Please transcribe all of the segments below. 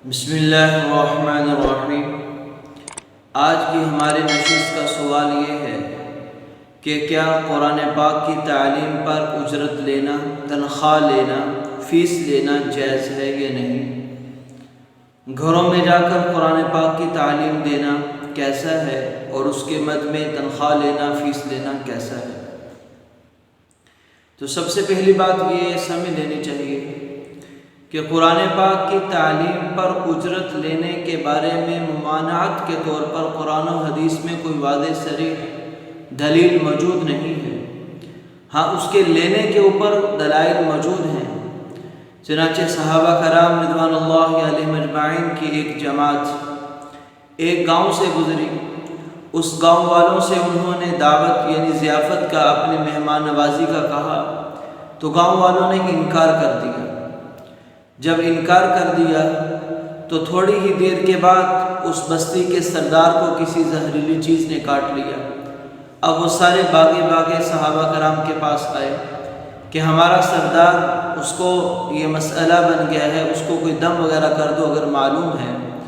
بسم اللہ الرحمن الرحیم۔ آج کی ہمارے نشست کا سوال یہ ہے کہ کیا قرآن پاک کی تعلیم پر اجرت لینا، تنخواہ لینا، فیس لینا جائز ہے یا نہیں؟ گھروں میں جا کر قرآن پاک کی تعلیم دینا کیسا ہے اور اس کے مد میں تنخواہ لینا، فیس لینا کیسا ہے؟ تو سب سے پہلی بات یہ سمجھ لینی چاہیے کہ قرآن پاک کی تعلیم پر اجرت لینے کے بارے میں ممانعت کے طور پر قرآن و حدیث میں کوئی واضح صریح دلیل موجود نہیں ہے۔ ہاں، اس کے لینے کے اوپر دلائل موجود ہیں۔ چنانچہ صحابہ کرام رضوان اللہ علیہم اجمعین کی ایک جماعت ایک گاؤں سے گزری۔ اس گاؤں والوں سے انہوں نے دعوت یعنی ضیافت کا، اپنی مہمان نوازی کا کہا تو گاؤں والوں نے انکار کر دیا۔ جب انکار کر دیا تو تھوڑی ہی دیر کے بعد اس بستی کے سردار کو کسی زہریلی چیز نے کاٹ لیا۔ اب وہ سارے باغے صحابہ کرام کے پاس آئے کہ ہمارا سردار، اس کو یہ مسئلہ بن گیا ہے، اس کو کوئی دم وغیرہ کر دو اگر معلوم ہے۔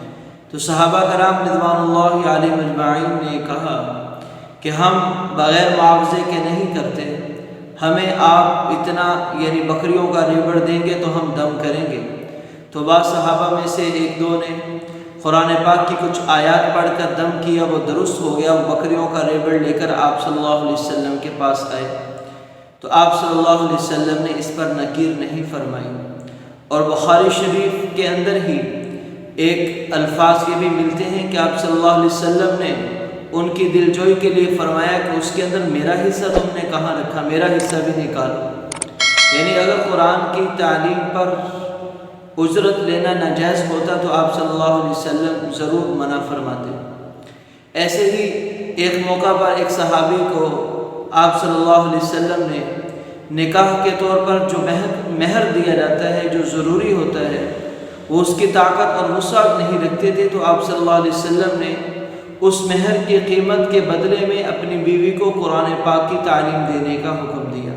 تو صحابہ کرام رضوان اللہ علیہم اجمعین نے کہا کہ ہم بغیر معاوضے کے نہیں کرتے، ہمیں آپ اتنا یعنی بکریوں کا ریوڑ دیں گے تو ہم دم کریں گے۔ تو بعض صحابہ میں سے ایک دو نے قرآن پاک کی کچھ آیات پڑھ کر دم کیا، وہ درست ہو گیا۔ وہ بکریوں کا ریوڑ لے کر آپ صلی اللہ علیہ وسلم کے پاس آئے تو آپ صلی اللہ علیہ وسلم نے اس پر نکیر نہیں فرمائی۔ اور بخاری شریف کے اندر ہی ایک الفاظ یہ بھی ملتے ہیں کہ آپ صلی اللہ علیہ وسلم نے ان کی دلجوئی کے لیے فرمایا کہ اس کے اندر میرا حصہ تم نے کہاں رکھا، میرا حصہ بھی نکالو۔ یعنی اگر قرآن کی تعلیم پر اجرت لینا ناجائز ہوتا تو آپ صلی اللہ علیہ وسلم ضرور منع فرماتے۔ ایسے ہی ایک موقع پر ایک صحابی کو آپ صلی اللہ علیہ وسلم نے نکاح کے طور پر جو مہر دیا جاتا ہے، جو ضروری ہوتا ہے، وہ اس کی طاقت اور وسعت نہیں رکھتے تھے، تو آپ صلی اللہ علیہ وسلم نے اس مہر کی قیمت کے بدلے میں اپنی بیوی کو قرآن پاک کی تعلیم دینے کا حکم دیا۔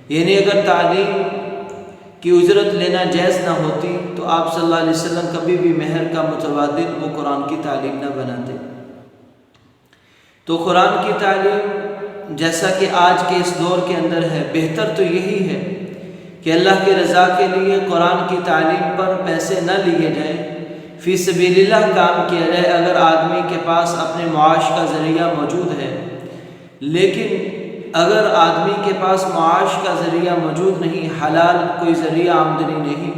یعنی اگر تعلیم کی اجرت لینا جائز نہ ہوتی تو آپ صلی اللہ علیہ وسلم کبھی بھی مہر کا متبادل وہ قرآن کی تعلیم نہ بناتے۔ تو قرآن کی تعلیم جیسا کہ آج کے اس دور کے اندر ہے، بہتر تو یہی ہے کہ اللہ کی رضا کے لیے قرآن کی تعلیم پر پیسے نہ لیے جائیں، فی سبیل اللہ کام کیا جائے۔ اگر آدمی کے پاس اپنے معاش کا ذریعہ موجود ہے، لیکن اگر آدمی کے پاس معاش کا ذریعہ موجود نہیں، حلال کوئی ذریعہ آمدنی نہیں،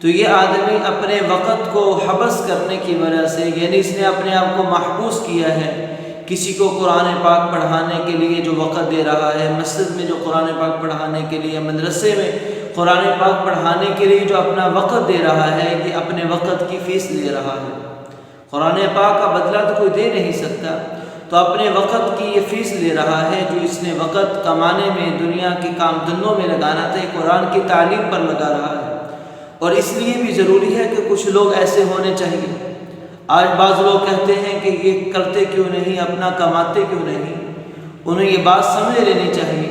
تو یہ آدمی اپنے وقت کو حبس کرنے کی وجہ سے، یعنی اس نے اپنے آپ کو محبوس کیا ہے۔ کسی کو قرآن پاک پڑھانے کے لیے جو وقت دے رہا ہے، مسجد میں جو قرآن پاک پڑھانے کے لیے، مدرسے میں قرآن پاک پڑھانے کے لیے جو اپنا وقت دے رہا ہے، یہ اپنے وقت کی فیس لے رہا ہے۔ قرآن پاک کا بدلہ تو کوئی دے نہیں سکتا، تو اپنے وقت کی یہ فیس لے رہا ہے جو اس نے وقت کمانے میں، دنیا کے کام دنوں میں لگانا تھا، قرآن کی تعلیم پر لگا رہا ہے۔ اور اس لیے بھی ضروری ہے کہ کچھ لوگ ایسے ہونے چاہیے۔ آج بعض لوگ کہتے ہیں کہ یہ کرتے کیوں نہیں، اپنا کماتے کیوں نہیں۔ انہیں یہ بات سمجھ لینی چاہیے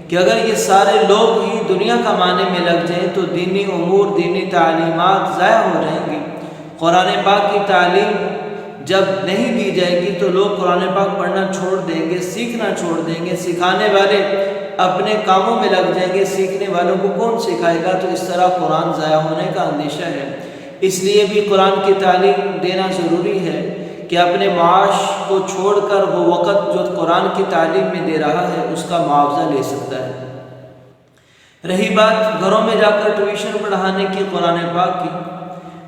کہ اگر یہ سارے لوگ ہی دنیا کمانے میں لگ جائیں تو دینی امور، دینی تعلیمات ضائع ہو جائیں گی۔ قرآن پاک کی تعلیم جب نہیں دی جائے گی تو لوگ قرآن پاک پڑھنا چھوڑ دیں گے، سیکھنا چھوڑ دیں گے، سکھانے والے اپنے کاموں میں لگ جائیں گے، سیکھنے والوں کو کون سکھائے گا؟ تو اس طرح قرآن ضائع ہونے کا اندیشہ ہے۔ اس لیے بھی قرآن کی تعلیم دینا ضروری ہے کہ اپنے معاش کو چھوڑ کر وہ وقت جو قرآن کی تعلیم میں دے رہا ہے اس کا معاوضہ لے سکتا ہے۔ رہی بات گھروں میں جا کر ٹیوشن پڑھانے کی قرآن پاک کی،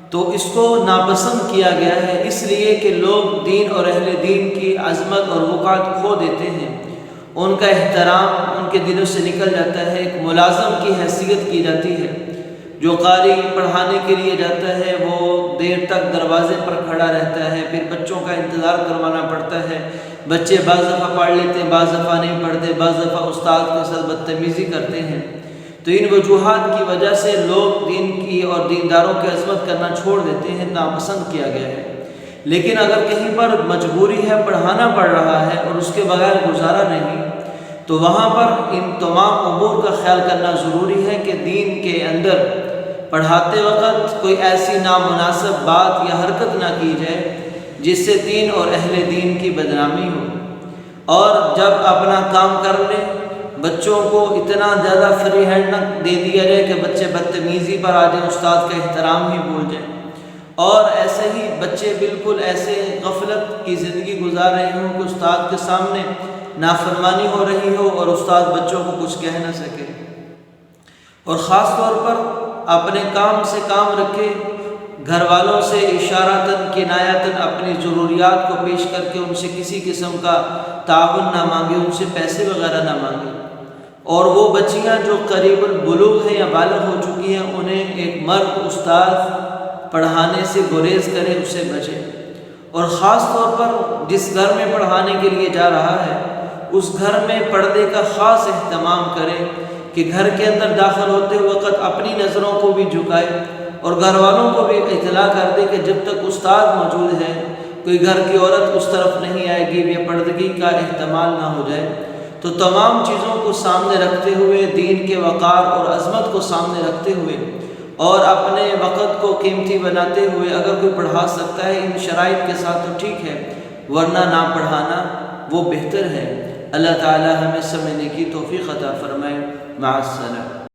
تو اس کو ناپسند کیا گیا ہے، اس لیے کہ لوگ دین اور اہل دین کی عظمت اور وقار کھو دیتے ہیں، ان کا احترام ان کے دلوں سے نکل جاتا ہے، ایک ملازم کی حیثیت کی جاتی ہے۔ جو قاری پڑھانے کے لیے جاتا ہے وہ دیر تک دروازے پر کھڑا رہتا ہے، پھر بچوں کا انتظار کروانا پڑتا ہے۔ بچے بعض دفعہ پڑھ لیتے ہیں، بعض دفعہ نہیں پڑھتے، بعض دفعہ استاد کے ساتھ بدتمیزی کرتے ہیں۔ تو ان وجوہات کی وجہ سے لوگ دین کی اور دینداروں کی عظمت کرنا چھوڑ دیتے ہیں، ناپسند کیا گیا ہے۔ لیکن اگر کہیں پر مجبوری ہے، پڑھانا پڑ رہا ہے اور اس کے بغیر گزارا نہیں، تو وہاں پر ان تمام امور کا خیال کرنا ضروری ہے کہ دین کے اندر پڑھاتے وقت کوئی ایسی نامناسب بات یا حرکت نہ کی جائے جس سے دین اور اہل دین کی بدنامی ہو، اور جب اپنا کام کر لیں بچوں کو اتنا زیادہ فری ہینڈ نہ دے دیا جائے کہ بچے بدتمیزی پر آ جائیں، استاد کا احترام ہی بھول جائیں، اور ایسے ہی بچے بالکل ایسے غفلت کی زندگی گزار رہے ہوں کہ استاد کے سامنے نافرمانی ہو رہی ہو اور استاد بچوں کو کچھ کہہ نہ سکے۔ اور خاص طور پر اپنے کام سے کام رکھے، گھر والوں سے اشارتاً کنایتاً اپنی ضروریات کو پیش کر کے ان سے کسی قسم کا تعاون نہ مانگے، ان سے پیسے وغیرہ نہ مانگے۔ اور وہ بچیاں جو قریب البلوغ ہیں یا بالغ ہو چکی ہیں انہیں ایک مرد استاد پڑھانے سے گریز کرے، اس سے بچے۔ اور خاص طور پر جس گھر میں پڑھانے کے لیے جا رہا ہے اس گھر میں پردے کا خاص اہتمام کرے کہ گھر کے اندر داخل ہوتے وقت اپنی نظروں کو بھی جھکائے اور گھر والوں کو بھی اطلاع کر دے کہ جب تک استاد موجود ہے کوئی گھر کی عورت اس طرف نہیں آئے گی، بے پردگی کا احتمال نہ ہو جائے۔ تو تمام چیزوں کو سامنے رکھتے ہوئے، دین کے وقار اور عظمت کو سامنے رکھتے ہوئے اور اپنے وقت کو قیمتی بناتے ہوئے اگر کوئی پڑھا سکتا ہے ان شرائط کے ساتھ تو ٹھیک ہے، ورنہ نہ پڑھانا وہ بہتر ہے۔ اللہ تعالی ہمیں سمجھنے کی توفیق عطا فرمائے۔ مع السلامہ۔